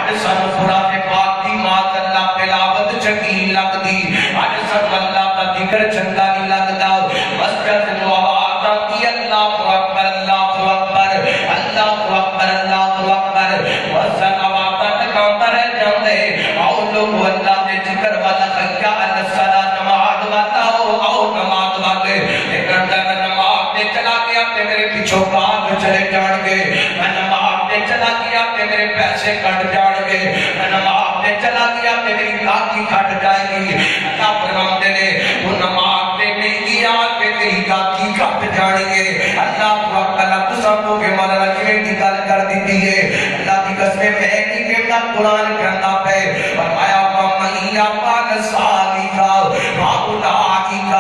آج سن قرآن پاک دی مات اللہ تلاوت چنگی لگ دی آج سن اللہ کا ذکر چنگا نہیں لگدا مسجد نو آواز آتی اللہ اکبر اللہ اکبر اللہ اکبر اللہ اکبر وسن آواز نکاتا رہ جاندے آؤ لوگ اللہ دے ذکر والا خیا الصلاۃ نماز والا آؤ نماز والے لیکن جب نماز دے چلا گیا تے میرے پیچھے باغ چلے جان گے میں نماز دے چلا گیا تے میرے پیسے کٹ جان گے میں نماز دے چلا گیا تے میری گاہکی کٹ جائے گی اللہ فرماتے نے وہ نماز دے نہیں گیا کہ تیری گاہکی کٹ جان گے اللہ اکبر تساں کو کہ مولا جویں دی گل کر دیتی ہے اللہ دی قسم میں نہیں کہتا قرآن کہتا پہ فرمایا وَمَن يَعْمَلْ صَالِحًا فَأُولَٰئِكَ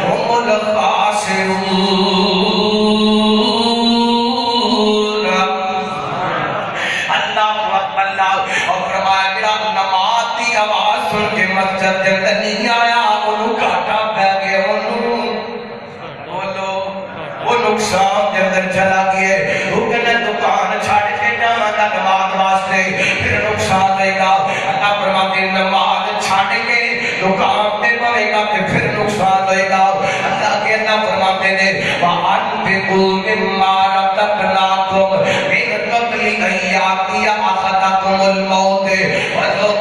هُمُ الْخَاسِرُونَ مسجد کے اندر نہیں آیا انہوں کاٹا پہ گئے وہ نقصان کے اندر چلا گئے وہ کہنے دکان چھاڑ کے جانا تھا نماز واسطے پھر نقصان ہوئے گا اللہ فرماتے نماز چھاڑ کے دکان پہ پڑے گا پھر نقصان ہوئے گا اللہ کے اللہ فرماتے نے وَأَنْفِقُوا مِمَّا رَزَقْنَاكُمْ مِن قَبْلِ أَن يَأْتِيَ أَحَدَكُمُ الْمَوْتُ وَلَوْ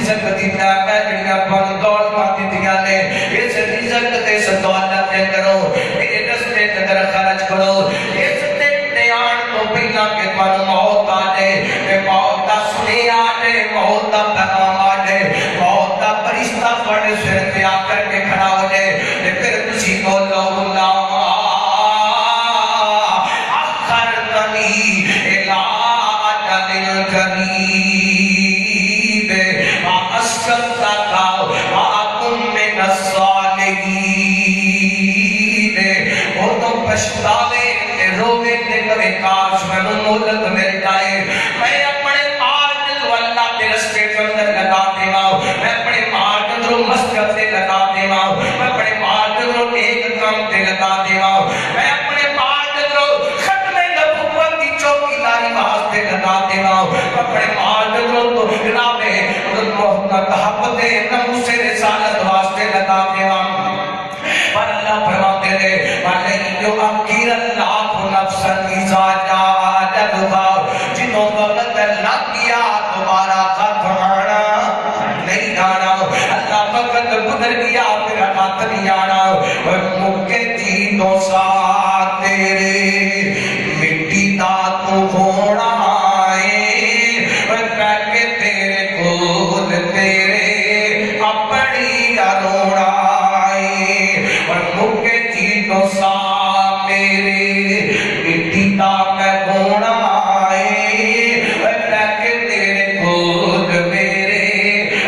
رزق دیتا ہے میں جنہیں اپنے دولت دیتیاں نے اس رزق دے اس دولت دے کرو میرے رستے تدر خرچ کرو اس دیان تو بنا کے پانو موت آجے کہ موت دا سنے آجے موت دا پیغام آجے موت دا پرشتہ پڑے سر پہ آ کر کے کھڑا ہو جائے پھر کسی بولو اللہ اخرتنی الہ اجل قریب صدقاؤ وَأَكُن مِّنَ الصَّالِحِينَ وہ تم پشتاوے روے تے کرے کاش میں مولت میرے جائے میں اپنے مال جو اللہ کے رستے کے اندر لگا دے ماؤ میں اپنے مال جو مسجد سے لگا دے ماؤ میں اپنے مال جو ایک کام تے لگا دے ماؤ میں اپنے مال جو ختم نبوت کی چوکی داری واسطے لگا دے ماؤ اپنے مال جو تو جناب محبت نمو سے رسالت واسطے لگا کے پر اللہ فرماتے رہے وَلَن يُؤَخِّرَ اللَّهُ نَفْسًا إِذَا جَاءَ أَجَلُهَا جنہوں وقت لگ گیا دوبارہ ختم آنا نہیں آنا اللہ وقت گزر گیا پھر ہاتھ نہیں آنا مکے تینوں ساتھ تیرے مٹی دا تو ہونا تیرے اپنی اروڑ آئے اور مکے چیتوں سا میرے مٹی دا میں گھوڑا آئے اور لیکے تیرے خود میرے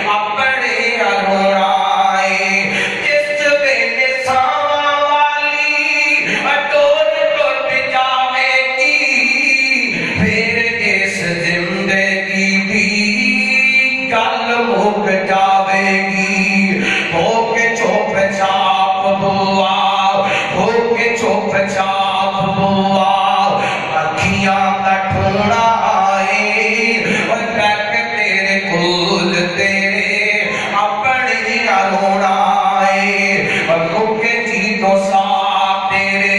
اپنی اروڑ آئے جس ویلے ساواں والی ٹوٹ ٹوٹ جاوے گی پھر اس زندگی بھی کل مک جاوے گی ہو کے چوپ چاپ بوا ہو کے چوپ چاپ بوا اکھیاں کا ٹھوڑا آئے اور بیک تیرے کھول تیرے اپنی اروڑا آئے اور مکے چیتوں ساتھ تیرے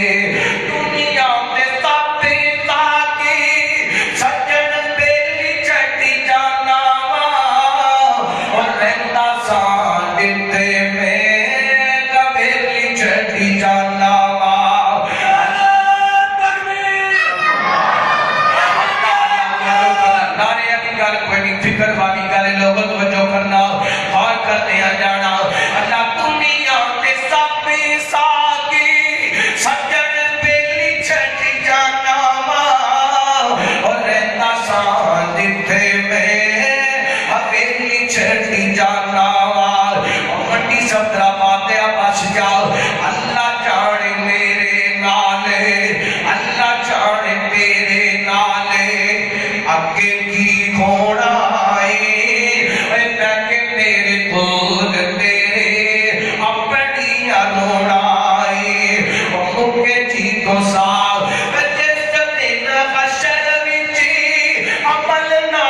دنیا میں ساتے تاکی سجن بیلی چٹی جانا رہتا سانتے میں کبیلی چھٹی جانا نارے ابھی گل کوئی نہیں فکر والی گل لوگوں توجہ کرنا اور کرتے ہیں جانا اللہ دنیا میں سبھی ساکی سجن بیلی چھٹی جانا اور رہتا سانتے میں کبیلی چھٹی جانا منڈی سبدرہ باتیں بس جاؤ اللہ جانے میرے نالے اللہ جانے میرے نالے اگے کی گھوڑا آئے بیٹھے میرے خود تیرے اپنی اروڑ آئے مکے چیتوں صاحب جس دن حشر وچ عمل نہ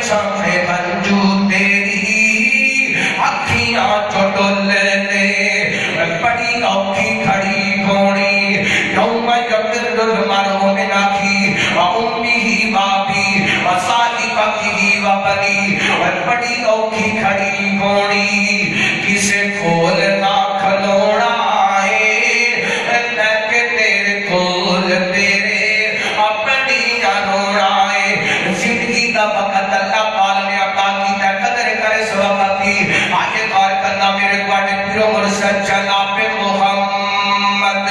سامنے منجو تیری اکھیاں چٹولنے بڑی اوکھی کھڑی گھوڑی یوم یقر المرء من اخی و امیہ بابی و صاحبتہ و بنی بڑی اوکھی کھڑی گھوڑی کسے کھولنا کھلونا جناب محمد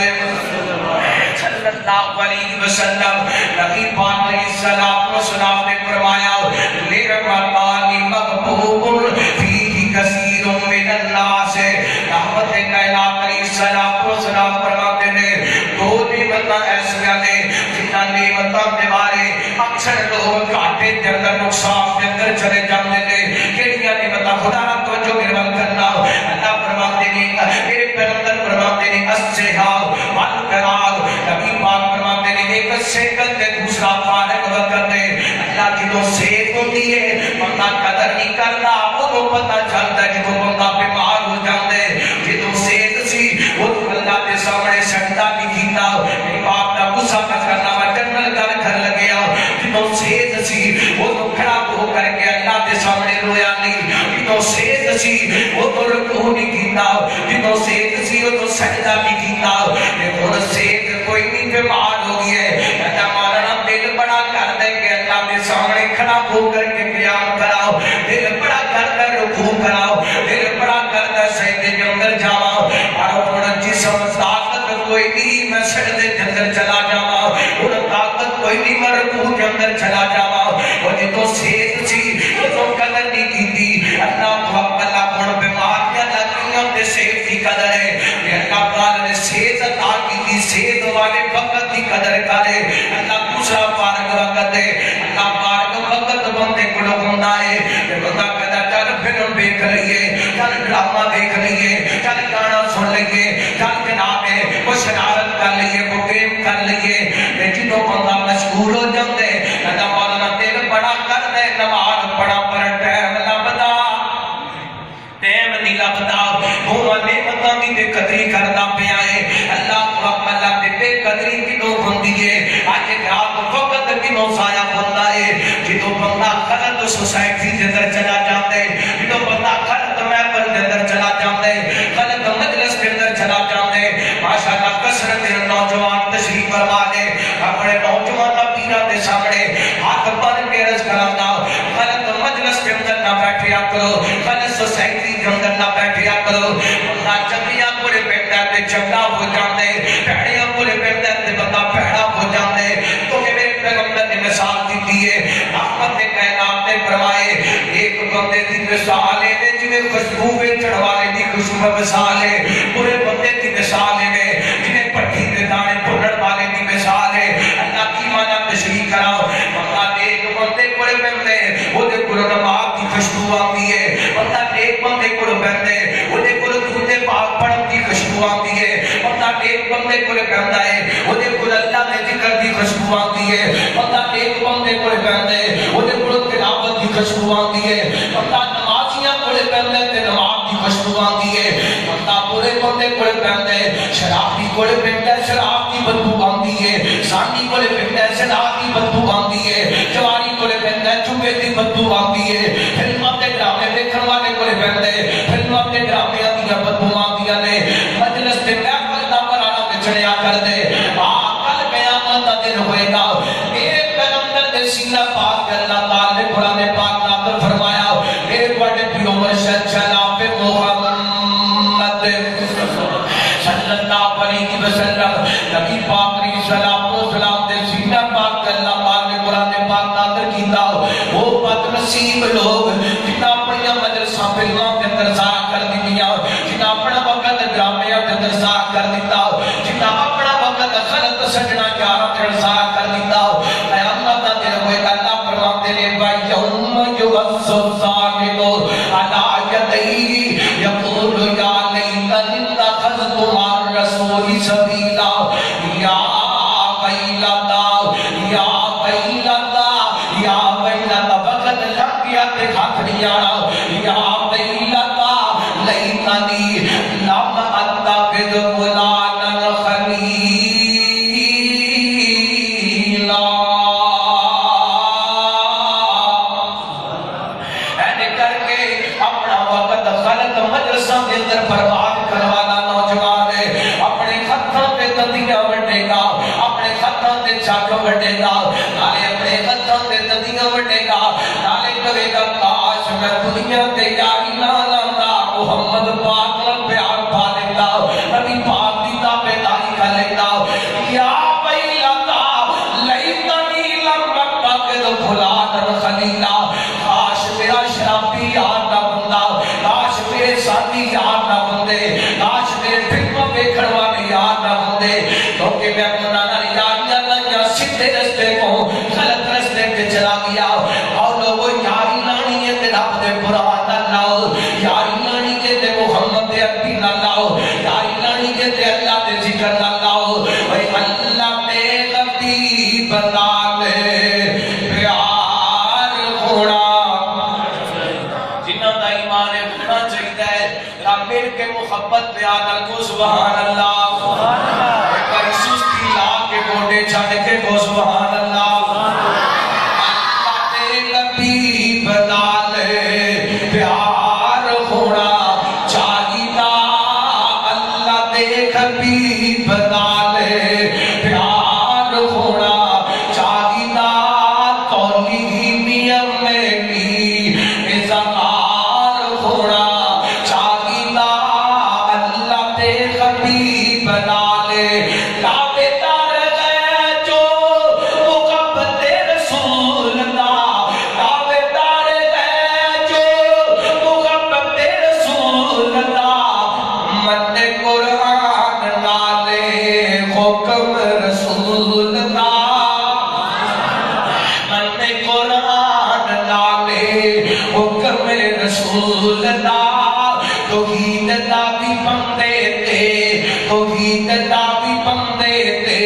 صلی اللہ علیہ وسلم نبی پاک علیہ السلام نے فرمایا لرحمتانی مقبول فیہ کثیر من الناس رحمت کائنات علیہ السلام فرماتے ہیں دو نعمتاں ایسیاں نے جنہاں نعمتاں کے بارے اکثر لوگ گھاٹے کے اندر نقصان کے اندر چلے جاتے ہیں کیڑیاں نعمتاں خدا نہ توجہ میرے وقت کرنا اللہ فرماتے ہیں میرے پیغمبر فرماتے ہیں الصحاب والفراغ نبی پاک فرماتے ہیں ایک سیکل تے دوسرا فارغ وقت ہے اللہ کی تو صحت ہوتی ہے بندہ قدر نہیں کرتا وہ تو پتہ چلتا ہے کہ وہ بندہ بیمار ہو جاتا ہے یہ تو صحت سی وہ تو اللہ کے سامنے سجدہ بھی کیتا میری باپ کا غصہ کرنا میں جنرل گل کر لگیا کہ تو صحت سی وہ تو کھڑا ہو کر کے اللہ کے سامنے رویا نہیں کہ تو صحت سی وہ تو رکوع نہیں کیتا کہ تو صحت سی وہ تو سجدہ بھی کیتا لیکن صحت کوئی نہیں بیمار ہو گئی ہے اللہ مانا دل بڑا کر دے کہ اللہ کے سامنے کھڑا ہو کر کے قیام کراؤ دل بڑا کر کر رکوع کراؤ دل بڑا کر کر سجدے کے اندر جاؤ اور اپنا جسم طاقت کوئی نہیں میں سجدے کے اندر چلا جاؤ اور طاقت کوئی نہیں میں رکوع کے اندر چلا جاؤ اور یہ تو صحت سی وہ تو قدر نہیں کی تھی اللہ کو اللہ کو بیماریاں لگیاں تے صحت کی قدر ہے کہ اللہ تعالی نے صحت عطا کی تھی صحت والے وقت کی قدر کرے اللہ دوسرا فارغ وقت ہے اللہ فارغ وقت بندے کو ہوندا ہے کہ بندہ کہتا چل فلم دیکھ لئیے چل ڈرامہ دیکھ لئیے چل گانا سن لئیے چل جناب وہ شرارت کر لئیے وہ گیم کر لئیے لیکن وہ بندہ مشغول ہو جاندے اللہ مولانا دل بڑا کر دے نماز پڑھا پر ٹائم لبدا ٹائم نہیں لبدا وہ نعمتاں دی بے قدری کردا پیا ہے اللہ کو اللہ دی بے قدری کیوں ہوندی ہے اج رات وقت کیوں ضائع ہوندا ہے جدوں بندہ غلط سوسائٹی دے اندر چلا جاندا ہے جدوں بندہ غلط محفل دے اندر چلا جاندا ہے غلط مجلس کے اندر چلا جاندا ہے ماشاءاللہ کثرت نوجوان تشریف فرما لے اپنے نوجوان پیروں کے سامنے ہاتھ بن کے عرض کرانا غلط مجلس کے اندر نہ بیٹھیا کرو غلط سوسائٹی کے اندر نہ بیٹھیا کرو بندہ چنگیاں پورے بیٹھا تے چنگا ہو جاندے بھڑیاں پورے بیٹھا تے بندہ بھڑا ہو جاندے تو کہ میرے پیغمبر نے مثال دی ہے رحمت کائنات نے فرمائے ایک بندے دی مثال ہے جویں خوشبو بیچن والے دی خوشبو مثال ہے پورے بندے دی مثال ہے جویں پٹھی دے دانے بھنن والے دی مثال ہے اللہ کی مانا تشریح کراؤ بندہ ایک بندے پورے بندے وہ دے کول نماز دی خوشبو آتی ہے بندہ ایک بندے کول بندے وہ دے کول دوتے پاک پڑھن دی خوشبو آتی ہے بندہ ایک بندے کول بندہ ہے وہ دے کول اللہ دے ذکر دی خوشبو آتی ہے بندہ ایک بندے کول بندے وہ دے کول تلاوت دی خوشبو آتی ہے بندہ نمازیاں کول بندے تے نماز دی خوشبو آتی ہے بندہ پورے بندے کول بندے شرابی کول بندے شراب دی بدبو آتی ہے سانی کول بندے شراب دی بدبو آتی ہے جواری کول بندے چوبے دی بدبو آتی ہے فلماں تے ڈرامے دیکھن والے کول بندے فلماں تے ڈرامے دی بدبو آتی ہے مجلس تے محفل دا پرانا بچڑیا کر دے کل قیامت دا دن ہوئے گا میرے پیغمبر دے سینہ پاک اللہ تعالی نے قرآن پاک نازل فرمایا میرے بڑے پیرو مرشد جناب محمد صلی اللہ علیہ وسلم نبی پاک علیہ السلام دے سینہ پاک اللہ تعالی نے قرآن پاک نازل کیتا وہ بد نصیب لوگ جنہاں اپنی مجلساں فلماں کے اندر ضائع کر دیا جنہاں اپنا وقت ڈرامے کے اندر ضائع کر دیتا جنہاں اپنا وقت غلط سجنا یاروں کے اندر ضائع کر دیتا قیامت دا دن ہوئے اللہ فرماتے ہیں بھائی یوم یبعث الظالم علی یدیہ یقول یا لیتنی اتخذت مع الرسول سبیلا یا ویلتا یا ویلتا یا ویلتا وقت لگ چاک وڈے گا نالے اپنے ہتھاں تے ندیاں وڈے گا نالے کہے گا کاش میں دنیا تے یاری نہ لاندہ محمد پاک نال پیار پا لیتا نبی پاک دی تابعداری کر لیتا یا ویلتا لیتنی لم اتخذ فلانا خلیلا کاش میرا شرابی یار نہ بندا کاش میرے ساتھی یار نہ بندے کاش میرے فلموں دیکھن والے یار نہ بندے کیونکہ میں گناہ یاریاں لائیاں سیدھے رستے کو غلط رستے پہ چلا گیا اور لوگوں یاری لانی ہے تے رب دے قرآن نہ لاؤ یاری لانی ہے تے محمد دے عربی نہ لاؤ یاری لانی ہے تے اللہ دے ذکر نہ لاؤ بھائی اللہ تے غبی بتا دے پیار ہونا جنہ دا ایمان ہونا چاہیے رب مل کے محبت پیار کو سبحان اللہ سستی لا کے گوڑے چھڑ کے کو سبحان اللہ اللہ تے نبی بنا لے پیار ہونا چاہیدا اللہ تے نبی بنا لے پیار ہونا چاہیدا تولی نیم میری اظہار ہونا چاہیدا اللہ تے نبی بنا لے رسول اللہ توحید دا بھی بندے تے توحید دا بھی بندے تے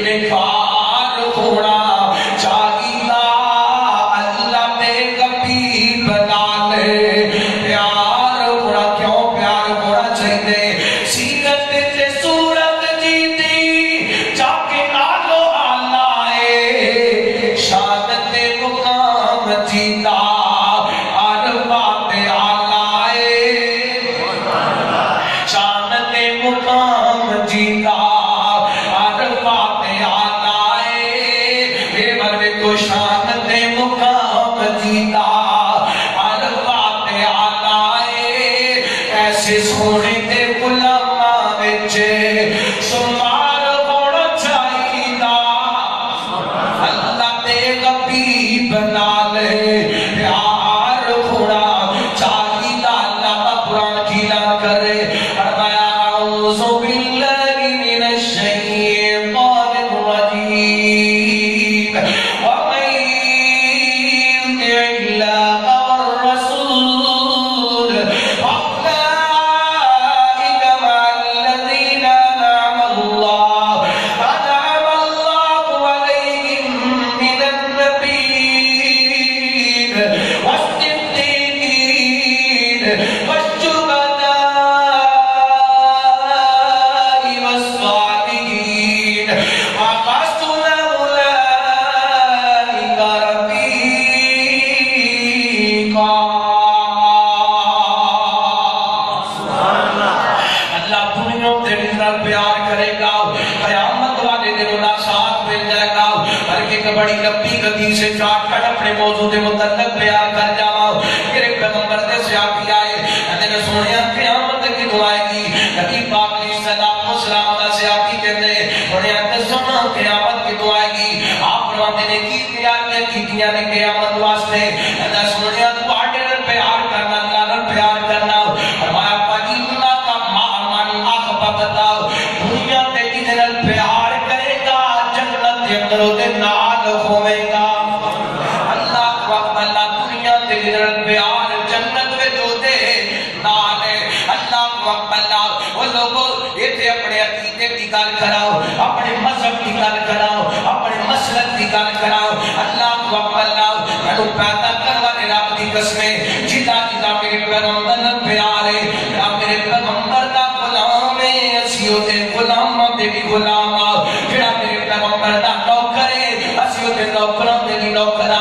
نکار ہونا چاہیدا اللہ تے کبھی بنا لے پیار ہونا کیوں پیار ہونا چاہیے سیرت تے صورت جیتی جاکے نالو آلائے شہادت مقام جیتا سونے دے غلاماں وچ شمار ہونا چاہیدا اللہ تے غبی بنا لے پیار ہونا چاہیدا اللہ کا قرآن کی اعلان کرے فرمایا اعوذ باللہ من الشیطان الرجیم ومن یطع اللہ والرسول بڑی لمبی گدی سے چاٹ کٹ اپنے موضوع دے متعلق بیان کر جاؤ میرے پیغمبر دے صحابی آئے نے سنیا قیامت کی دعائے گی نبی پاک علیہ السلام والسلام دا صحابی کہتے سنیا تے سنا قیامت کی دعائے گی آپ فرماتے نے کی تیاریاں کیتیاں نے قیامت واسطے نے سنیا تواڈے نال پیار کرنا اللہ نال پیار کرنا فرمایا پاکینا کا مامن احباب بتاؤ دنیا تے جس نال پیار کرے گا جنت دے اندر دے نال ہوے گا اللہ اللہ دنیا تے جس پیار جنت وچ ہوتے نال اللہ اللہ وہ لوگوں ایتھے اپنے عقیدے دی گل کراؤ اپنے مذہب دی گل کراؤ اپنے مسلک دی گل کراؤ اللہ اللہ میں پیدا کرنے والے رب دی قسمیں جدا جدا میرے پیغمبر نال پیار ہے میرے پیغمبر دا غلام ہے اسی تے غلاماں دے بھی غلام جڑا میرے پیغمبر دا نوکر ہے اسی تے نوکراں دے بھی نوکر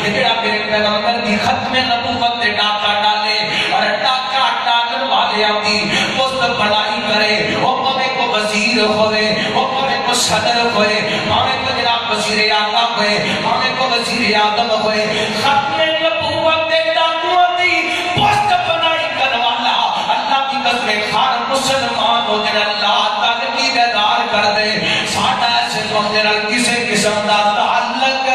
تے جڑا میرے پیغمبر دی ختم نبوت تے ڈاکا ڈالے اور ڈاکا ڈالن والیاں دی پوسٹ بڑائی کرے او پوے کو وزیر ہوئے او پوے کو صدر ہوئے پاوے کو جناب وزیر اعلیٰ ہوئے ہمیں کو وزیر اعظم ہوئے ختم نبوت دے ڈاکوؤں دی پوسٹ بنائی کروالا اللہ کی قسم خار مسلمان ہو جن اللہ تعالی کی بیدار کر دے ساڑھا ایسے جنرل کسے قسم دا تعلق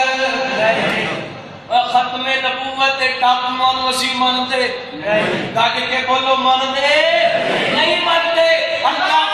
ختم نبوت دے ڈاکوؤں وسی من دے تاکہ کہ بولو من دے نہیں من دے اللہ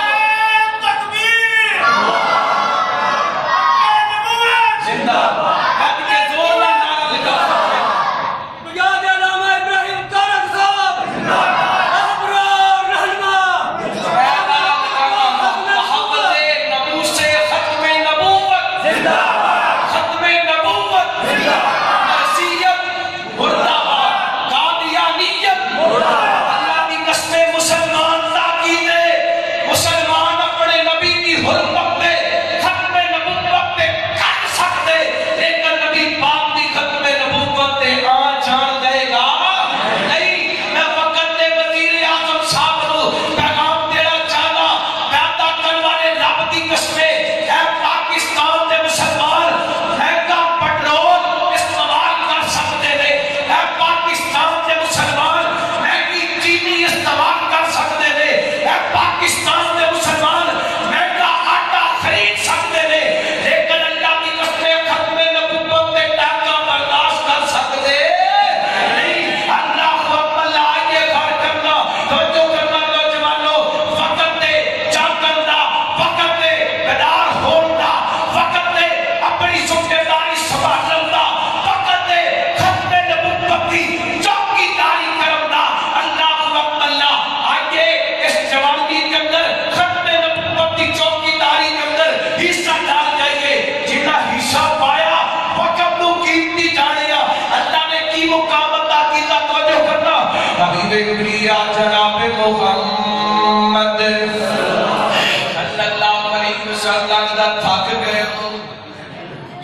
جناب محمد صلی اللہ علیہ وسلم دا تھک گئے ہو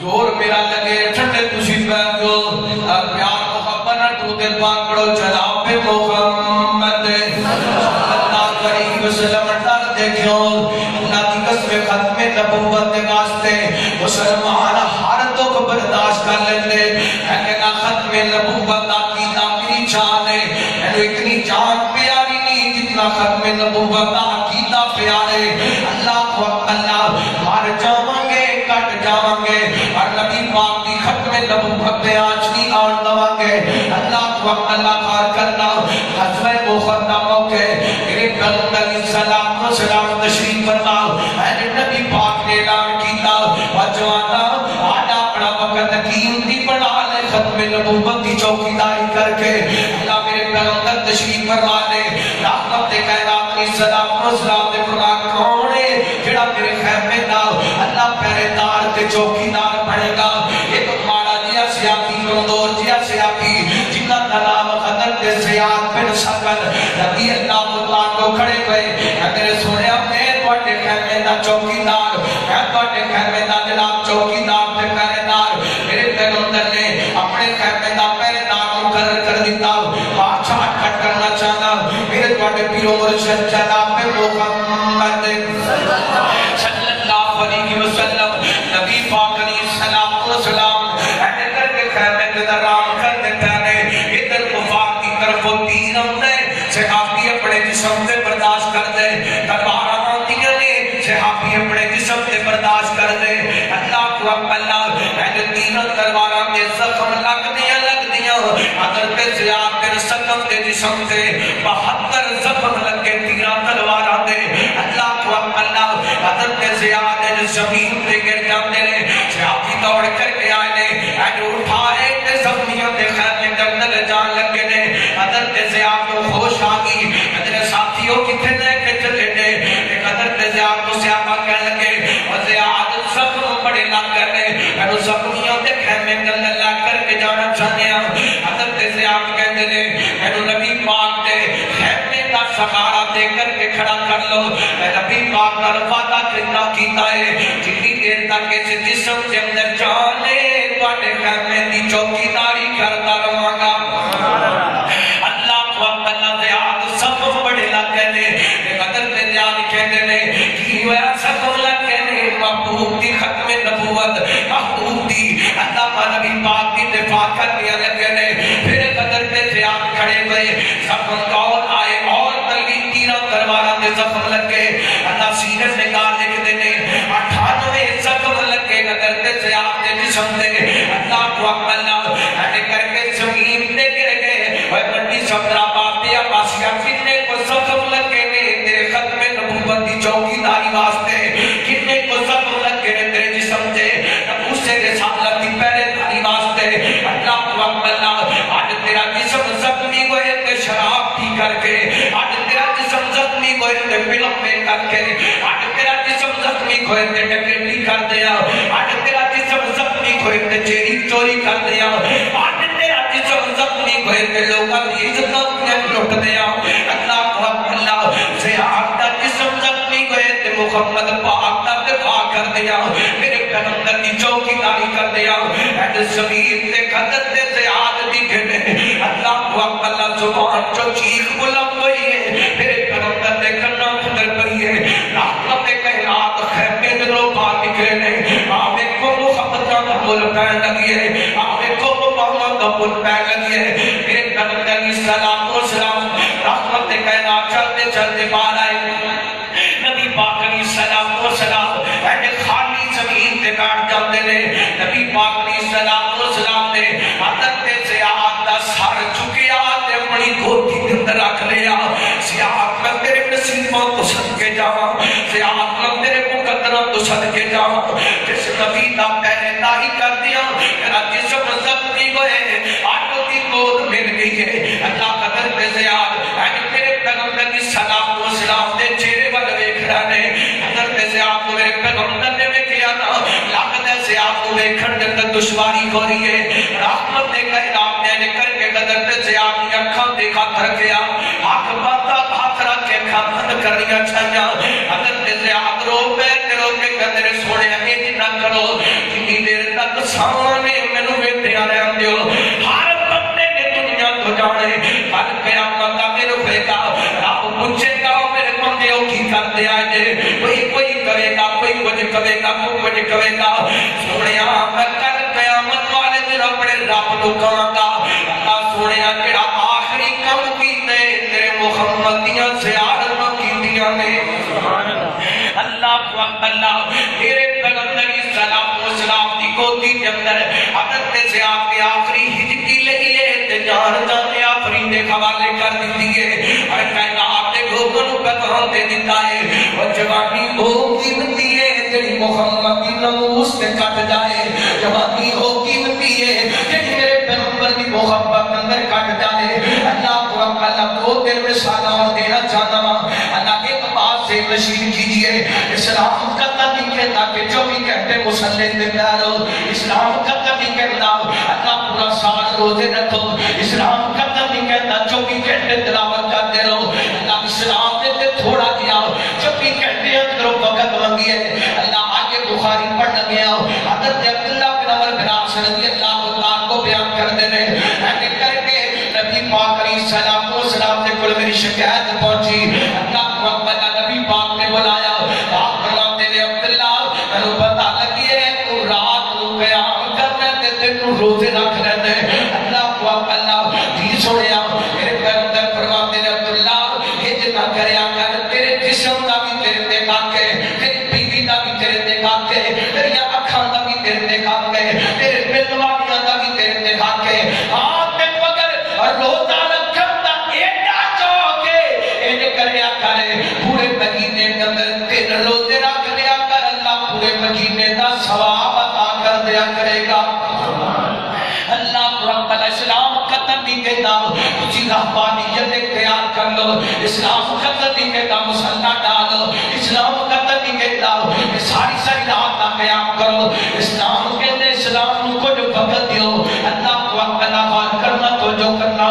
زور میرا لگے ٹھنڈے تسی بیٹھ جو پیار محبت نہ تو دل پاک پڑھو جناب محمد صلی اللہ علیہ وسلم ڈر دیکھو اللہ کی قسم ختم نبوت کے واسطے مسلمان ہر دکھ برداشت کر لیتے لیکن ختم نبوت کی میری جان ہے اتنی جان پیاری نہیں جتنا ختم نبوت عقیدہ پیارے اللہ کو اللہ مار جاؤں گے کٹ جاؤں گے اور نبی پاک کی ختم نبوت پہ آج نہیں آن دواں گے اللہ کو اللہ کار کرنا حضر مخدم ہو کے میرے پیغمبر علیہ السلام و سلام تشریف فرماؤ اے نبی پاک نے اعلان کیتا وجوانا آڈا پڑا وقت قیمتی بنا لے ختم نبوت کی چوکیداری کر کے اللہ میرے پیغمبر تشریف فرما لے رحمت کائنات علیہ السلام و سلام دے فرمان کون ہے جڑا میرے خیمے دا اللہ پہرے دار تے چوکیدار پڑے گا ایک ماڑا جیا سیاپی کمدور جیا سیاپی جنہ نام خدر تے سیاد بن سکل رضی اللہ مطلع کو کھڑے ہوئے میرے سونے میں توڑے خیمے دا چوکیدار میں توڑے خیمے دا جناب چوکیدار تے پہرے دار میرے پیغمبر نے اپنے خیمے دا پہرے دار مقرر کر دیتا بادشاہ کٹ کرنا چاہنا میرے توڑے پیرو مرشد جناب محمد صلی اللہ علیہ وسلم نبی پاک علیہ السلام ایسے کر کے خیمے کے درام کر دیتا ہے ادھر کفار کی طرف وہ تیر ہوتے صحابی اپنے جسم سے برداشت کر دے تلوارہ آتیاں نے صحابی اپنے جسم سے برداشت کر دے اللہ کو اللہ ایسے تینوں تلوارہ کے زخم لگ دیا حضرت زیاد بن سکم کے جسم سے 72 زخم لگے تیرہ تلوارہ دے اللہ کو اللہ حضرت زیاد نے زمین پہ گر جاتے نے صحابی دوڑ کر کے آئے نے ایڈو اٹھائے تے زخمیوں دے خیمے کے اندر جان لگے نے حضرت زیاد کو خوش آگی حضرت ساتھیوں کتنے دے کے چلے نے ایک حضرت زیاد کو سیابہ کہنے لگے اور زیاد زخم بڑے لگ کر نے ایڈو زخمیوں دے خیمے کے اندر لگ کر کے جانا چاہنے ہیں حضرت زیاد کہتے نے ایڈو نبی پاک دے خیمے کا سخارہ دے کر کے کھڑا کر لو نبی پاک کا وعدہ کرنا کیتا ہے جتنی دیر تک اس جسم کے اندر جانے واٹے خیمے دی چوکیداری کرتا رہاں گا اللہ کو اللہ زیاد سب بڑے لگ گئے نے حضرت زیاد کہتے نے کی ہوا سب لگ گئے نے محبوب کی ختم نبوت محبوب کرنے لگے نے پھر حضرت زیاد کھڑے ہوئے زخم کون آئے اور تلوین تیرہ تلواراں دے زخم لگے اللہ سینے سے نگاہ لکھ دینے 98 زخم لگے حضرت زیاد دے جسم دے اللہ کو اللہ ایسے کر کے زمین دے گر گئے اور بڑی سمرا باپیا پاسیا کتنے کو زخم لگے نے تیرے ختم نبوت دی چوکی داری واسطے کتنے کو زخم لگے نے تیرے جسم دے نبوت سے رسالت دی پہلے داری واسطے اللہ کو اللہ آج تیرا جسم زخمی ہوئے تے شراب پی کر کے آج تیرا جسم زخمی ہوئے تے فلم میں کر کے آج تیرا جسم زخمی ہوئے تے ڈکیتی کر دیا آج تیرا جسم زخمی ہوئے تے چوری کر دیا آج تیرا جسم زخمی ہوئے تے لوگاں دی عزت لٹ دیا اللہ کو اللہ زیاد دا جسم زخمی ہوئے تے محمد پاک دا دفاع کر دیا میرے پیغمبر دی چوکی داری کر دیا اے زمین تے قدر تے زیاد دی گھنے اللہ کو اللہ زبان جو چیخ بلند ہوئی ہے میرے پیغمبر دے کرنا خدر پڑی ہے رحمت کائنات خیمے دلوں بات نکلے نے آمیں کو محمد کا قبول پہن لگی ہے آمیں کو محمد کا قبول پہن لگی ہے میرے پیغمبر علیہ السلام و سلام رحمت کائنات چلتے چلتے بار آئے نبی پاک علیہ السلام و سلام اینے خالی زمین تے کاٹ جاندے نے نبی پاک علیہ السلام و سلام نے حضرت زیاد دا سر چکیا تے اپنی گودی کے اندر رکھ لیا زیاد میں تیرے نصیبوں تو صدقے جاواں زیاد میں تیرے مقدروں تو صدقے جاواں جس نبی دا پہلے داہی کر دیا میرا جسم زخمی ہوئے آٹو کی گود مل گئی ہے اللہ قدر پہ زیاد اینے تیرے پیغمبر کی سلام و سلام دے چہرے والے دیکھ رہے حضرت زیاد کو میرے پیغمبر نے میں کیا نا لاقت زیاد کو دیکھن جب تک دشواری ہو رہی ہے رحمت نے کہنام نے کر کے حضرت زیاد کی اکھاں دیکھا تھر گیا ہاتھ باتا ہاتھ رکھ کے اکھاں بند کر دیا چھایا حضرت زیاد رو پہ رو کے قدر سوڑے ہمیں نہ کرو جنی دیر تک سامنے منو بیٹھے آ رہے ہم دیو ہر بندے نے دنیا تو جانے بل قیامت کا میرے بیٹا رب پوچھے گا میرے بندے کی کر دیا جے کوئی کرے گا کوئی کچھ کرے گا کوئی کچھ کرے گا سوڑیا میں کر قیامت والے دن اپنے رب نو کہاں گا اللہ سوڑیا جڑا آخری کم کیتے تیرے محمد دیاں زیارتاں کیتیاں نے اللہ کو اللہ تیرے پیغمبر علیہ السلام و سلام دی گودی کے اندر حضرت زیاد کے آخری ہجتی لگی ہے تے جان جانے آخری دے حوالے کر دیتی ہے اور کائنات دے گوگن پیغام دے دیتا ہے اور جوانی ہو قیمتی ہے جڑی محمد دی ناموس تے کٹ جائے جوانی ہو قیمتی ہے جڑی میرے پیغمبر دی محبت اندر کٹ جائے اللہ کو اللہ کو دل میں سالہ دینا چاہتا ہوں اللہ ایک بات سے نشین کیجئے اسلام کا نہیں کہتا کہ 24 گھنٹے مسلح دے پیارو اسلام کا نہیں کہتا اللہ پورا سال روزے رکھو اسلام کا نہیں کہتا 24 گھنٹے تلاوت کرتے رہو اللہ اسلام دے تھوڑا دیا 24 گھنٹے اندر وقت مانگی ہے اللہ آگے بخاری پڑھ گیا حضرت عبداللہ بن عمر بن عاص رضی اللہ عنہ کو بیان کر دینے ایسے کر کے نبی پاک علیہ السلام و سلام نے کل میری شکایت پہنچی اللہ کو اپنا نبی پاک نے بلایا آپ فرماتے نے عبداللہ انہوں پتا لگی ہے تو رات نو قیام کرنے تے تینوں روزے رکھ لیتے اللہ کو اللہ جی سوڑیا میرے پیغمبر فرماتے نے عبداللہ یہ جنا کریا کر تیرے جسم دا بھی تیرے دیکھا کے تیری بیوی دا بھی تیرے دیکھا کے تیری اکھاں دا بھی تیرے دیکھا کے تیرے ملوانیاں دا بھی تیرے دیکھا کے آپ نے مگر اور روزہ رکھن دا ایڈا چوکے ایڈے کریا کرے پورے مہینے کے اندر 3 روزے رکھ لیا کر اللہ پورے مہینے دا ثواب عطا کر دیا کرے گا اللہ رب الاسلام قتل نہیں کہتا اسی رہبانیت اختیار کر لو اسلام قتل نہیں کہتا مسلح ڈالو اسلام قتل نہیں کہتا ساری رات کا قیام کرو اسلام کہتے اسلام کو جو وقت دیو اللہ کو اللہ بات کرنا تو جو کرنا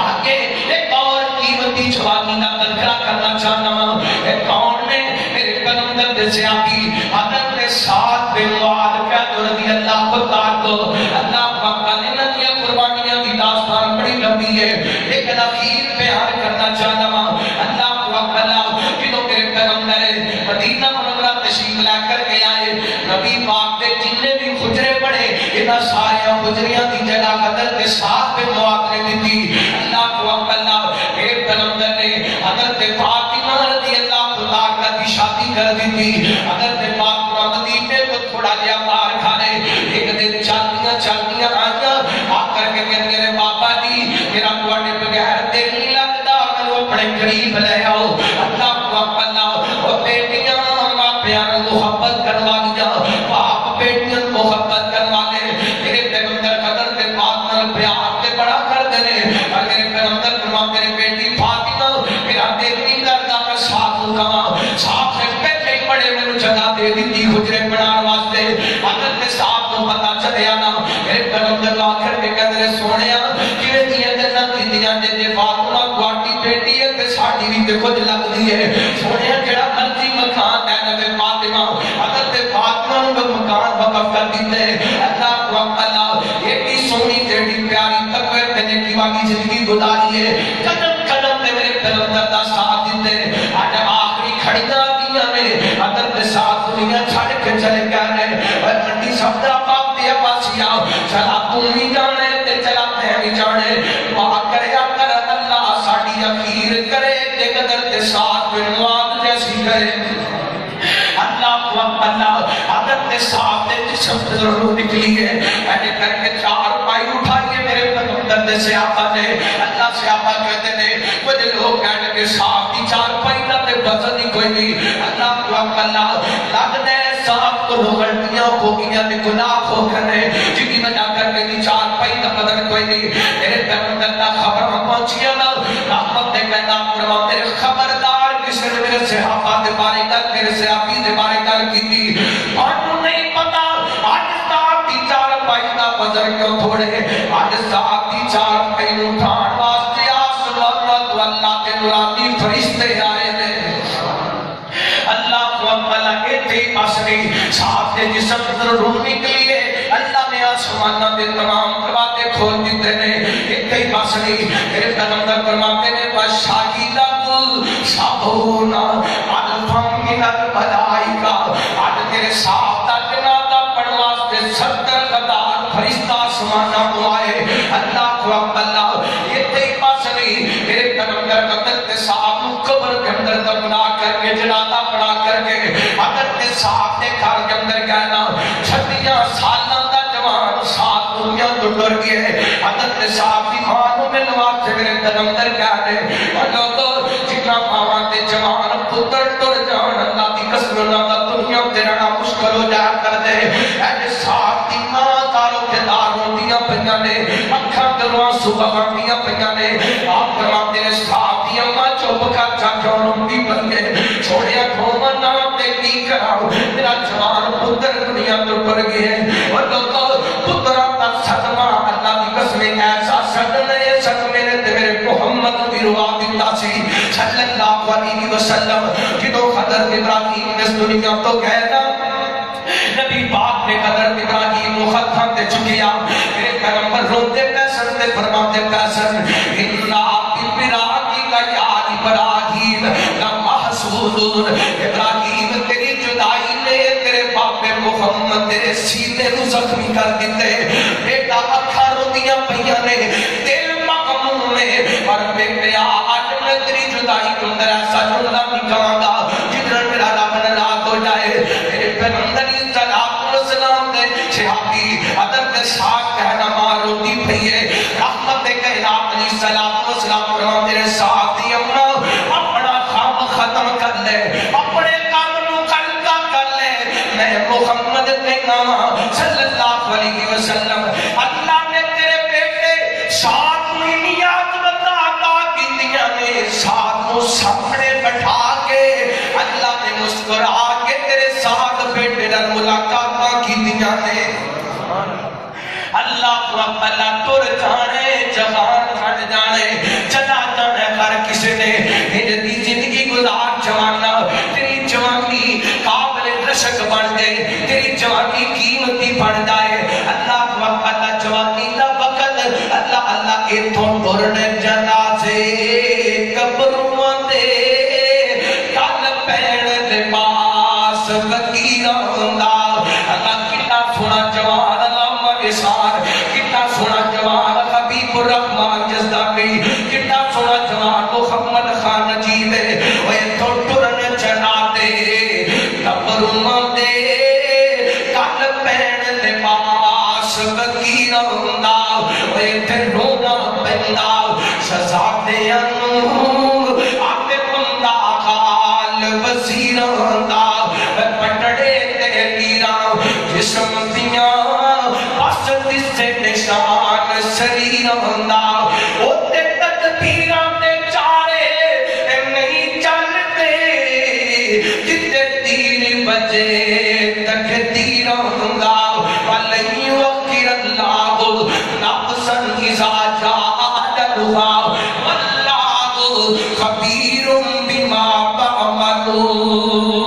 آگے ایک اور قیمتی جوانی کا تذکرہ کرنا چاہنا ہوں ایک کون نے میرے پیغمبر دے سے آگی حضرت سعد بن معاذ رضی اللہ تعالی اللہ پاک نے نبی قربانیاں کی داستان بڑی لمبی ہے لیکن اخیر بیان کرنا چاہتا ہوں اللہ پاک اللہ جنہوں میرے پیغمبر مدینہ منورہ تشریف لا کر کے آئے نبی پاک کے جتنے بھی حجرے پڑے انہاں سارے حجریاں دی جگہ حضرت سعد بن معاذ نے دی اللہ کو اللہ میرے پیغمبر نے حضرت فاطمہ رضی اللہ عنہا کی شادی کر دی تھی حضرت فاطمہ مدینے کو تھوڑا جہا باہر کھانے ایک دن چلدیاں آئیاں آ کر کے کہتے ہیں بابا جی میرا تواڈے بغیر دل نہیں لگتا اگر وہ اپنے قریب لے آؤ اللہ کو اللہ وہ بیٹیاں ماپیاں محبت کروا دیا باپ بیٹیاں محبت کروا لے میرے پیغمبر قدر کے بات نال پیار تے بڑا کر دے اور میرے پیغمبر فرما میرے بیٹی فاطمہ میرا دل نہیں کرتا میں ساتھ کہاں ساتھ سے پہلے ہی بڑے میں جگہ دے دی حجرے بنانے واسطے حضرت صاحب کو پتہ چلیا نا میرے پیغمبر آخر کے کہتے سونیا کیویں دیاں گلاں کیتیاں جے فاطمہ تواڈی بیٹی ہے تے ساڈی وی تے کچھ لگدی ہے سونیا جڑا مرضی مکان ہے نبی فاطمہ حضرت فاطمہ نو مکان وقف کر دیتے اللہ کو اللہ ایڈی سونی ایڈی پیاری تقوی تے نیکی والی زندگی گزاری ہے قدم قدم تے میرے پیغمبر دا ساتھ دیتے اج آخری کھڑیاں دیاں نے حضرت ساتھ دنیا چھڑ کے چلے گئے اور منڈی سب دا باپ دیا پاسیا چلا تم بھی جانے تے چلا میں بھی جانے دعا کریا کر اللہ ساڈی اخیر کرے تے قدر تے ساتھ بن معاذ جیسی کرے اللہ کو اللہ حضرت صاحب نے جسم ضرور نکلی ہے ایسے کر کے چار پائی اٹھائیے میرے پیغمبر نے صحابہ نے اللہ صحابہ کہتے ہیں کچھ لوگ کہتے ہیں صاحب کی چار پائی نہ تے وزن ہی کوئی نہیں اللہ کو اللہ لگنے صاحب کو غلطیاں ہو گیا تے گناہ ہو گئے جن کی وجہ کر کے چار پائی نہ وزن کوئی نہیں میرے پیغمبر کا خبر پہنچیا نا رحمت نے کہنا فرما میرے خبردار کسی نے میرے صحابہ دے بارے کر میرے صحابی دے بارے کر کی تھی اور نہیں پتا آج صاحب کی چار پائی دا وزن کیوں تھوڑے آج صاحب کی چار پائی اٹھان واسطے آسمان تو اللہ کے نورانی فرشتے آئے نے اللہ کو اللہ ایتھے پاسنی صاحب کے جسم ضرور نکلی ہے اللہ نے آسمانہ دے تمام دروازے کھول دیتے نے ایتھے پاسنی میرے پیغمبر فرماتے نے وَشَاهِدَ سَبْعُونَ أَلْفًا مِنَ الْمَلَائِکَةِ آج تیرے صاحب دا جنازہ پڑھنے واسطے 70,000 فرشتہ آسمانہ کو آئے اللہ کو اللہ ایتھے پاسنی میرے پیغمبر قدرت صاحب قبر کے اندر دفنا کر کے جنازہ پڑھا کر کے حضرت صاحب نے گھر کے اندر کہنا 36 سالہ دا جوان سات دنیا تو ڈر گئے حضرت صاحب کی مانوں میں نواز سے میرے پیغمبر کہنے اور لوگوں جتنا ماں تے جوان پتر ٹر جان اللہ دی قسم اللہ دا دنیا تے رہنا مشکل ہو جایا کر دے ایسے صاحب دی ماں داروں کے داروں دیا پہنیا نے اکھاں دلواں صبح دیا پہنیا نے آپ فرماتے ہیں صاحب دی اماں چوپ کر چاچا رنگی بندے چھوڑیا کھوما نام تے کی کراؤ میرا جوان پتر دنیا تو ٹر گئے اور لوگوں پترہ تا صدمہ اللہ دی قسم ایسا صدمہ صدمے نے میرے محمد بھی روا دیتا سی صلی اللہ علیہ وسلم جدو حضرت ابراہیم نے اس دنیا تو کہنا نبی پاک نے حضرت ابراہیم مخدم تے چکیا میرے پیغمبر روتے پیسن تے فرماتے پیسن انہا ابراہی کا یاد ابراہیم لمحسودون ابراہیم تیری جدائی نے تیرے باپ محمد تیرے سینے نو زخمی کر دیتے بیٹا اکھا روتیاں پہیاں نے دل مغموم میں اور بیٹے آج میں تیری جدائی کے اندر ایسا جملہ نکاؤں گا جدھر میرا رب ناراض ہو جائے میرے پیغمبر صلاۃ والسلام نے صحابی حضرت صاحب کہنا ماں روتی پئی ہے رحمت کائنات علیہ الصلوۃ والسلام فرماتے میرے ساتھ دی اماں اپنا کام ختم کر لے اپنے کام نو کلکا کر لے میں محمد کہنا صلی اللہ علیہ وسلم اللہ نے تیرے بیٹے ساتھ مہینیات بتا عطا کی دیا نے ساتھ کو سامنے بٹھا کے اللہ نے مسکرا کے تیرے ساتھ بیٹے در ملاقات کی دیا نے اللہ کو اللہ تر جانے جوان چھڑ جانے چلا جانے ہر کسی نے ہجتی زندگی گزار جوانا تیری جوانی قابل رشک بن گئے تیری جوانی قیمتی بن جائے اللہ کو اللہ جوانی دا وقت اللہ اللہ کے تھون ٹرنے جنازے قبروں دے کل پین لباس فقیراں دا اللہ کتنا سونا جوان اللہ وسار کتنا سونا جوان حبیب الرحمن جزدانی کتنا سونا جوان محمد خان نجیب وہ تو ٹرن چنا دے تبرم دے کل پین لباس بکیر ہوندا وہ تے رونا پیندا سزا دے انو آتے بندہ خال وزیر ہوندا پٹڑے تے لیرا جسم دیاں پاس دسے نشان شریر ہوندا اوتے تدبیراں تے چارے نہیں چلتے جتے تین بجے تک تیر ہوندا ولی وقیر اللہ نفسا اذا جاء اجلھا واللہ خبیر بما تعملون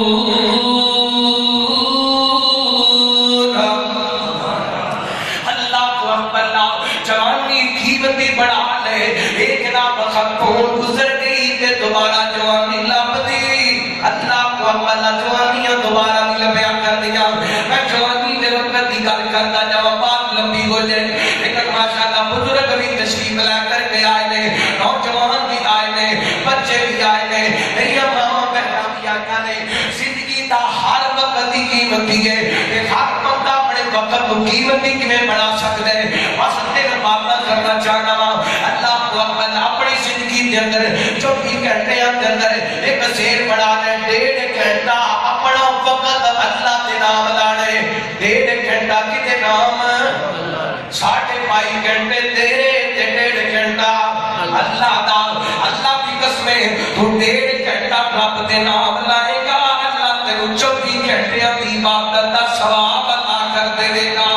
بڑھا لے ایک نام خطون گزر گئی کہ دوبارہ جوانی لب دی اللہ کو اللہ جوانیاں دوبارہ نہیں لبیا کر دیا میں جوانی دے وقت دی گل کرتا جاؤں بات لمبی ہو جائے لیکن ماشاءاللہ بزرگ بھی تشریف لے کر کے آئے نے نوجوان بھی آئے نے بچے بھی آئے نے میری ماں بہنا بھی آئے نے زندگی دا ہر وقت دی قیمتی ہے کہ ہر وقت اپنے وقت کو قیمتی کیویں بنا سکتے ہیں واسطے میں بات کرنا چاہنا اللہ کو اپنی زندگی دے اندر 24 گھنٹے دے اندر ایک زیر بڑھا لے 1.5 گھنٹہ اپنا وقت اللہ دے نام لانے 1.5 گھنٹہ کتے نام 5.5 گھنٹے تیرے 1.5 گھنٹہ اللہ دا اللہ کی قسمیں تو 1.5 گھنٹہ رب دے نام لائے گا اللہ تیرے 24 گھنٹے دی عبادت دا ثواب عطا کر دے گا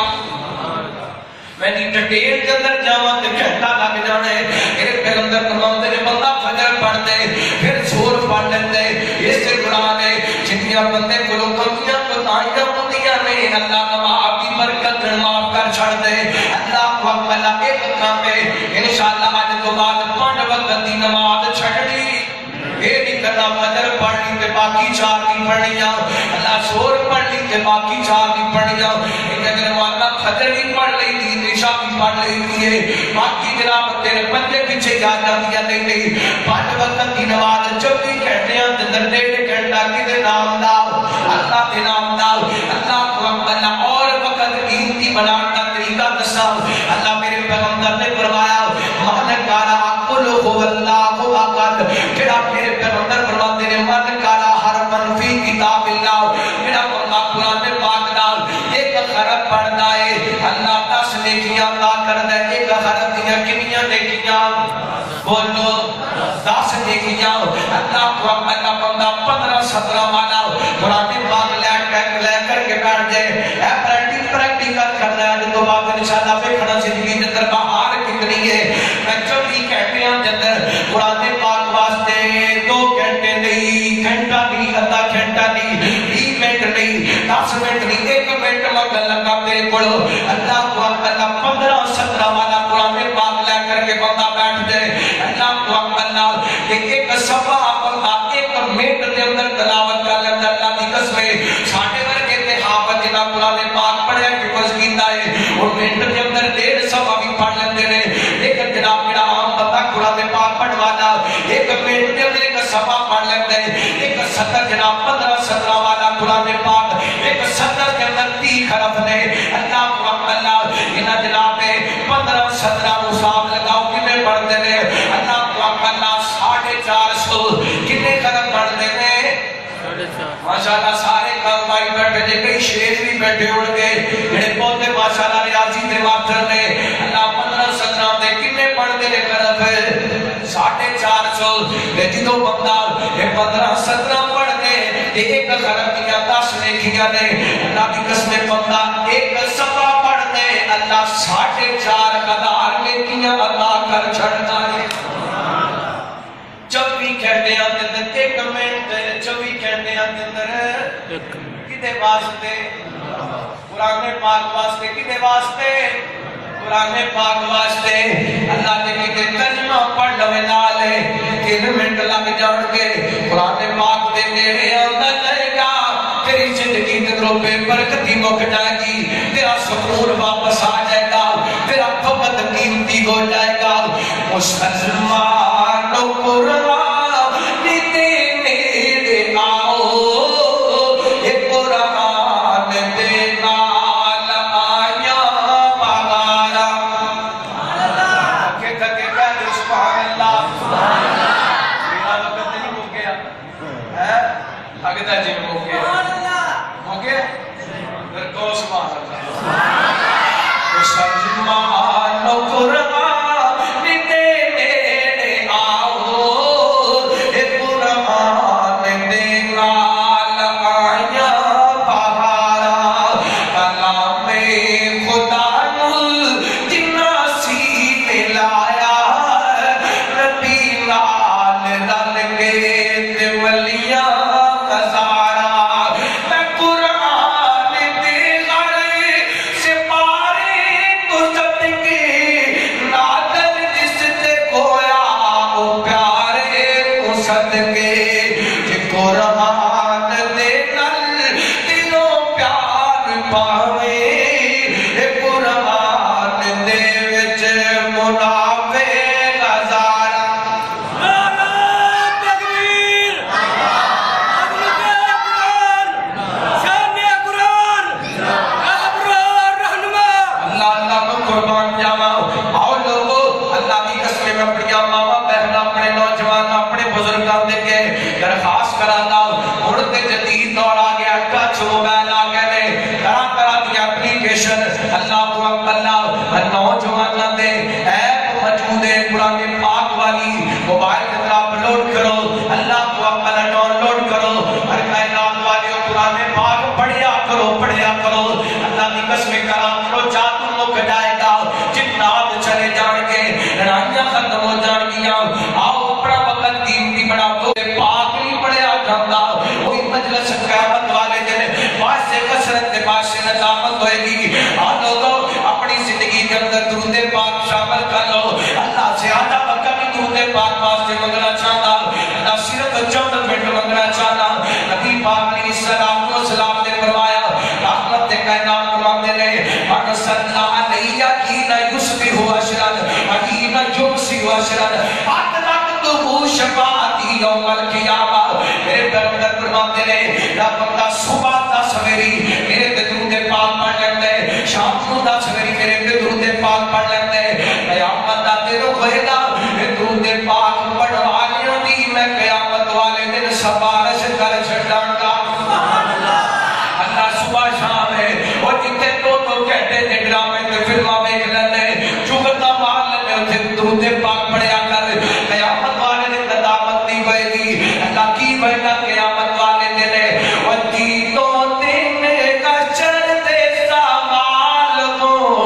میں نہیں ڈیٹیل کے اندر جاواں تے گھنٹہ لگ جانے میرے پیغمبر فرماتے نے بندہ فجر پڑھ دے پھر زور پڑھ لیندے اس سے قرآن ہے جتنیاں بندے کو کمیاں کوتاہیاں ہوندیاں نے اللہ نماز کی برکت معاف کر چھڑ دے اللہ کو اپنا ایک کام ہے انشاءاللہ آج تو بعد 5 وقت دی نماز چھڑنی یہ نہیں کرنا فجر پڑھنی تے باقی 4 نہیں پڑھنیاں اللہ زور پڑھنی تے باقی 4 نہیں پڑھنیاں اگر مولا فجر بھی پڑھ لئی تھی عشاء بھی پڑھ لئی تھی باقی جناب تیرے بندے پیچھے جا جاندیاں نہیں 5 وقت کی نماز 24 گھنٹے اندر 1.5 گھنٹہ کدے نام لاؤ اللہ دے نام لاؤ اللہ کو اپنا اور وقت قیمتی بنانے کا طریقہ دسا اللہ میرے پیغمبر نے فرمایا من کارا قل هو اللہ احد جڑا میرے پیغمبر فرماتے ہیں من کارا حرفا فی کتاب اللہ جڑا اللہ قرآن پاک نال ایک حرف پڑھدا ہے اللہ 10 نیکیاں عطا کردا ہے ایک حرف دیاں کتنیاں نیکیاں بولو 10 نیکیاں اللہ کو اپنا بندہ 15-17 والا قرآن پاک لے کر کے بیٹھ جائے اے پریکٹیکل کرنا ہے جو بعد انشاءاللہ دیکھنا زندگی کے اندر بہار کتنی ہے میں 24 گھنٹے کے اندر قرآن پاک واسطے 2 گھنٹے نہیں گھنٹہ نہیں آدھا گھنٹہ نہیں 20 منٹ نہیں 10 منٹ نہیں 1 منٹ مگر لگا میرے پڑھو اللہ کو اللہ 15-17 والا قرآن پاک لے کر کے بندہ بیٹھ جائے اللہ کو اللہ کہ ایک صفحہ بندہ 1 منٹ کے اندر تلاوت کر لیتا اللہ کی قسمیں ساڑھے ورگے تے حافظ جنہ قرآن پاک پڑھے حفظ کیتا ہے اور منٹ کے اندر 1.5 صفحہ بھی پڑھ لیتے ہیں لیکن جناب میرا عام بندہ قرآن پاک پڑھوانا 1 منٹ کے اندر 1 صفحہ پڑھ لیتے ہیں 1 سطر جناب 15-17 والا قرآن پاک 1 سطر کے اندر 30 حرف نے اللہ کو اللہ انہا جناب نے 15-17 مصاب لگاؤ کنے پڑھ دینے اللہ کو اللہ 450 کنے حرف پڑھ دینے ماشاءاللہ سارے کلمائی بیٹھے جے کئی شیر بھی بیٹھے اڑ گئے جنہیں بہتے ماشاءاللہ ریاضی دے ماتر نے اللہ 15-17 دے کنے پڑھ دینے حرف ہے 450 لیکن دو بندہ 15-17 پڑھ دے ایک حرف کیا 10 نیکیاں نے اللہ کی قسم بندہ 1 صفحہ پڑھ دے اللہ 4,500 نیکیاں عطا کر چھڑتا ہے 24 گھنٹے اندر 1 منٹ 24 گھنٹے اندر کدے واسطے قرآن پاک واسطے کدے واسطے قرآن پاک واسطے اللہ نے کہ کلمہ پڑھ لوے نالے 3 منٹ لگ جان کے قرآن پاک دے نیڑے آندا جائے گا تیری زندگی تے روپے برکتی مک جائے گی تیرا سکون واپس آ جائے ہو جائے گا مسلمانوں قرآن دینے آؤ یہ قرآن دینا لمایا بغارا کہتا کہ سبحان اللہ میرا وقت نہیں ہو گیا لگتا جی ہو گیا پھر تو سبحان اللہ مسلمانوں قرآن دینے آؤ یہ قرآن دینا لمایا بہارا کلام خدا جناسی میں لایا نبی نال رل کے ولیاں ہزارا میں قرآن دے غر سے پارے تو صدقے نادل جس تے کھویا او پیارے تو صدقے کہ قرآن دے نل دلوں پیار پاوے اے قرآن دے وچ منافع ہزارا اللہ اللہ کو قربان جاوا آؤ لوگو اللہ کی قسمیں میں اپنی ماما بہن اپنے نوجوان اپنے بزرگاں دے کے درخواست کرانا اڑتے جدید دور آ گیا ٹچ موبائل آ گئے نے طرح طرح کی اپلیکیشن اللہ کو اللہ نوجوان دے ایپ موجود ہے قرآن پاک والی موبائل کے اندر اپلوڈ کرو اللہ کو اللہ ڈاؤن لوڈ کرو ہر کائنات والے قرآن پاک پڑھیا کرو اللہ کی قسمیں کرام کرو جادو مک جائے گا جنات چلے جان کے لڑائیاں ختم ہو جان گیا آؤ اپنا وقت قیمتی بنا دو پاک نہیں پڑھیا جاتا وہی مجلس قیامت والے دن باعث کثرت کے باعث ندامت ہوئے گی آ لوگوں اپنی زندگی کے اندر درود پاک شامل کر لو اللہ سے آدھا وقت بھی درود پاک واسطے منگنا چاہتا اللہ صرف 14 منٹ منگنا چاہتا نبی پاک علیہ السلام نے فرمایا رحمت کائنات قرآن دے لے من صلی علیہ حین یصبح عشرا وحین یمسی عشرا ادرکتہ شفاعتی یوم القیامہ میرے پیغمبر قرآن دے لے رب بندہ صبح 10 سویری میرے تے درود پاک پڑھ لیندے شام کو 10 سویری میرے تے درود پاک پڑھ لیندے قیامت دا دن ہوئے گا درود پاک پڑھوالیاں دی میں قیامت والے دن سفارش کر چھڈاں گا اللہ صبح شام ہے اور جتنے تو کہتے ہیں ڈرامے تے فلماں ویکھ لیندے چغتا مار لیندے اوتھے درود پاک پڑھیا کر قیامت والے دن قیامت نہیں ہوئے گی اللہ کی ہوئے گا قیامت والے دن وتی تو دن کا چڑھتے سوال کو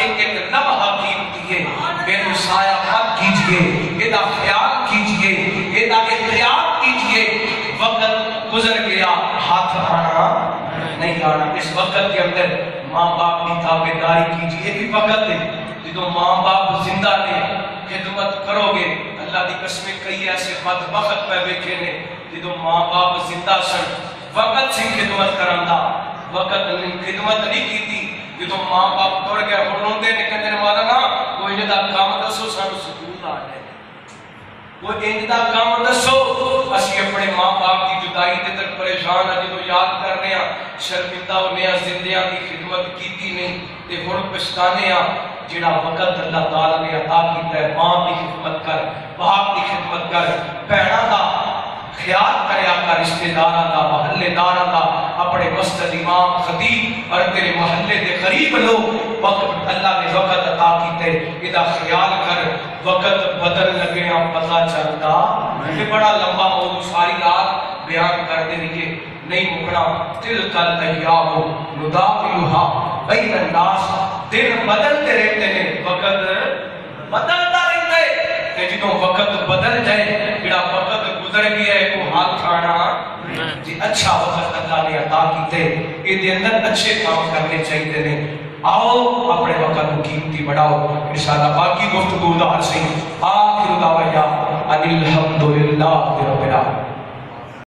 ایک ایک لمحہ قیمتی ہے، بے سایہ مت کیجئے، ادا خیال کیجئے، ادا احتیاط کیجئے۔ وقت گزر گیا، ہاتھ آنا نہیں آنا۔ اس وقت کے اندر ماں باپ کی تابعداری کیجئے۔ ایک وقت ہے جدو ماں باپ زندہ نے خدمت کرو گے، اللہ دی قسمیں کئی ایسے بدبخت پہ بیٹھے نے جدو ماں باپ زندہ سن وقت سے خدمت کرندا، وقت خدمت نہیں کی تھی۔ جدو ماں باپ ٹر گیا ہن روندے نے کہندے نے مولانا کوئی انج دا کام دسو سانو سکون آ جائے، کوئی انج دا کام دسو۔ اسی اپنے ماں باپ کی جدائی تے تک پریشان ہیں، جدو یاد کرنے ہاں شرمندہ ہونے ہاں زندیاں دی خدمت کیتی نہیں تے ہن پچھتانے ہاں۔ جڑا وقت اللہ تعالیٰ نے عطا کیتا ہے، ماں کی خدمت کر، باپ کی خدمت کر، بہناں دا خیال کریا کر، رشتہ داراں دا، محلے داراں دا، اپنے مسجد امام خطیب اور تیرے محلے دے قریب لوگ وقت اللہ نے وقت عطا کیتے ادا خیال کر۔ وقت بدل لگے ہاں پتہ چلتا، یہ بڑا لمبا موضوع ساری رات بیان کر دے لیے نہیں مکنا۔ تلک الایام نداولها بین الناس، دن بدلتے رہتے ہیں، وقت بدلتا رہتا ہے کہ جدوں وقت بدل جائے، جڑا وقت گزر گیا ہے وہ ہاتھ کھانا جی اچھا وقت اللہ نے عطا کیتے، یہ دے اندر اچھے کام کرنے چاہیے نے۔ آؤ اپنے وقت کو قیمتی بڑھاؤ۔ انشاءاللہ باقی گفتگو دار سے آخر دعوانا ان الحمدللہ رب العالمین۔